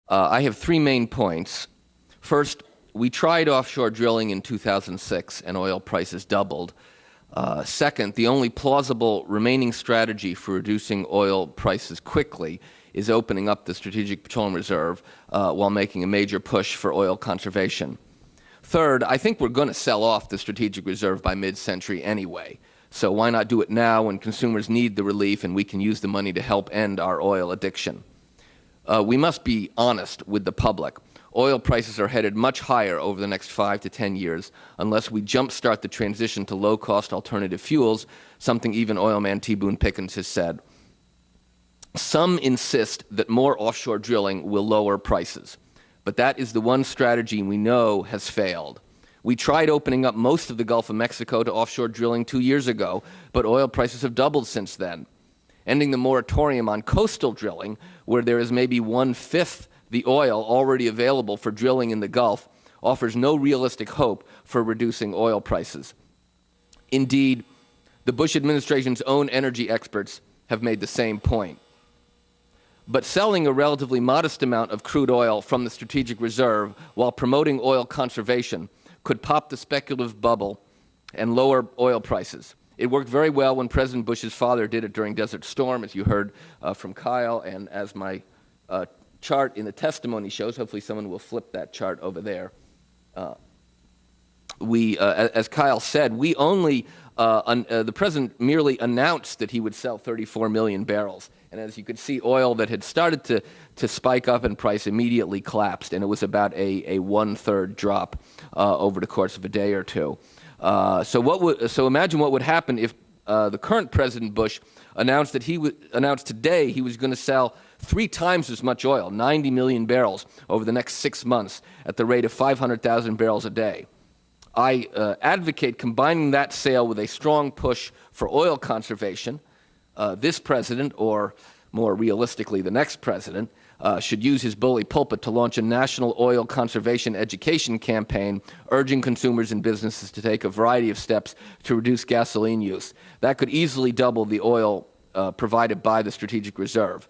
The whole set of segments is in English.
I have three main points. First, we tried offshore drilling in 2006 and oil prices doubled. Second, the only plausible remaining strategy for reducing oil prices quickly is opening up the Strategic Petroleum Reserve while making a major push for oil conservation. Third, I think we're going to sell off the Strategic Reserve by mid-century anyway. So why not do it now when consumers need the relief and we can use the money to help end our oil addiction? We must be honest with the public. Oil prices are headed much higher over the next 5 to 10 years unless we jumpstart the transition to low-cost alternative fuels, something even oil man T. Boone Pickens has said. Some insist that more offshore drilling will lower prices, but that is the one strategy we know has failed. We tried opening up most of the Gulf of Mexico to offshore drilling 2 years ago, but oil prices have doubled since then. Ending the moratorium on coastal drilling, where there is maybe 1/5 the oil already available for drilling in the Gulf, offers no realistic hope for reducing oil prices. Indeed, the Bush administration's own energy experts have made the same point. But selling a relatively modest amount of crude oil from the Strategic Reserve while promoting oil conservation could pop the speculative bubble and lower oil prices. It worked very well when President Bush's father did it during Desert Storm, as you heard from Kyle, and as my chart in the testimony shows. Hopefully someone will flip that chart over there. As Kyle said, the president merely announced that he would sell 34 million barrels. And as you could see, oil that had started to spike up in price immediately collapsed, and it was about a 1/3 drop over the course of a day or two. So imagine what would happen if the current President Bush announced today he was going to sell 3 times as much oil, 90 million barrels, over the next 6 months at the rate of 500,000 barrels a day. I advocate combining that sale with a strong push for oil conservation. This president, or more realistically the next president, should use his bully pulpit to launch a national oil conservation education campaign, urging consumers and businesses to take a variety of steps to reduce gasoline use. That could easily double the oil provided by the Strategic Reserve.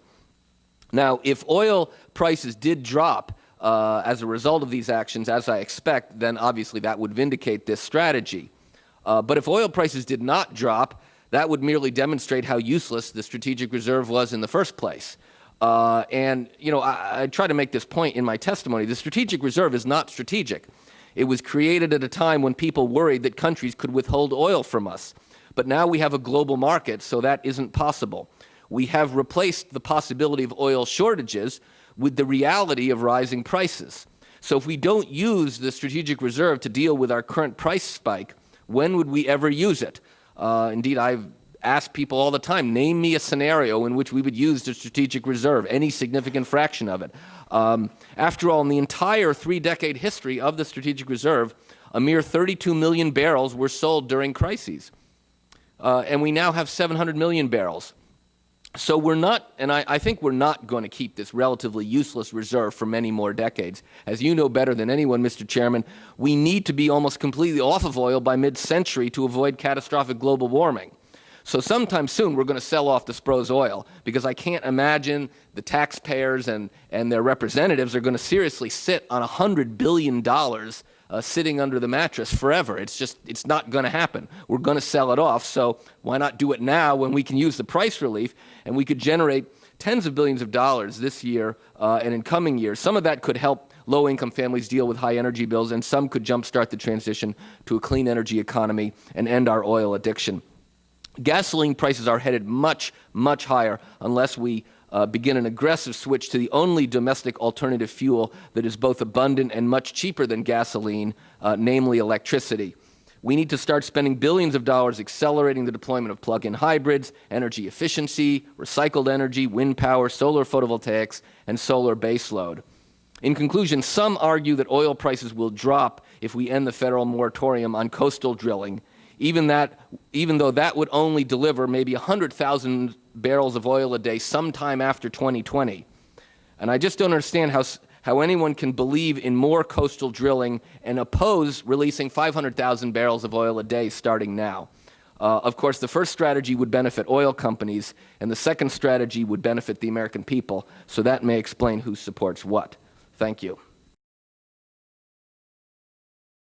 Now, if oil prices did drop as a result of these actions, as I expect, then obviously that would vindicate this strategy. But if oil prices did not drop, that would merely demonstrate how useless the Strategic Reserve was in the first place. I try to make this point in my testimony. The Strategic Reserve is not strategic. It was created at a time when people worried that countries could withhold oil from us. But now we have a global market, so that isn't possible. We have replaced the possibility of oil shortages with the reality of rising prices. So if we don't use the Strategic Reserve to deal with our current price spike, when would we ever use it? Indeed, I've asked people all the time, name me a scenario in which we would use the Strategic Reserve, any significant fraction of it. After all, in the entire 3-decade history of the Strategic Reserve, a mere 32 million barrels were sold during crises. And we now have 700 million barrels. So we're not, and I think we're not going to keep this relatively useless reserve for many more decades. As you know better than anyone, Mr. Chairman, we need to be almost completely off of oil by mid-century to avoid catastrophic global warming. So sometime soon we're going to sell off the Spro's oil, because I can't imagine the taxpayers and their representatives are going to seriously sit on $100 billion sitting under the mattress forever. It's not going to happen. We're going to sell it off, so why not do it now when we can use the price relief, and we could generate tens of billions of dollars this year and in coming years. Some of that could help low-income families deal with high energy bills, and some could jumpstart the transition to a clean energy economy and end our oil addiction. Gasoline prices are headed much, much higher unless we begin an aggressive switch to the only domestic alternative fuel that is both abundant and much cheaper than gasoline, namely electricity. We need to start spending billions of dollars accelerating the deployment of plug-in hybrids, energy efficiency, recycled energy, wind power, solar photovoltaics, and solar baseload. In conclusion, some argue that oil prices will drop if we end the federal moratorium on coastal drilling, even though that would only deliver maybe 100,000 barrels of oil a day sometime after 2020. And I just don't understand how anyone can believe in more coastal drilling and oppose releasing 500,000 barrels of oil a day starting now. Of course, the first strategy would benefit oil companies, and the second strategy would benefit the American people, so that may explain who supports what. Thank you.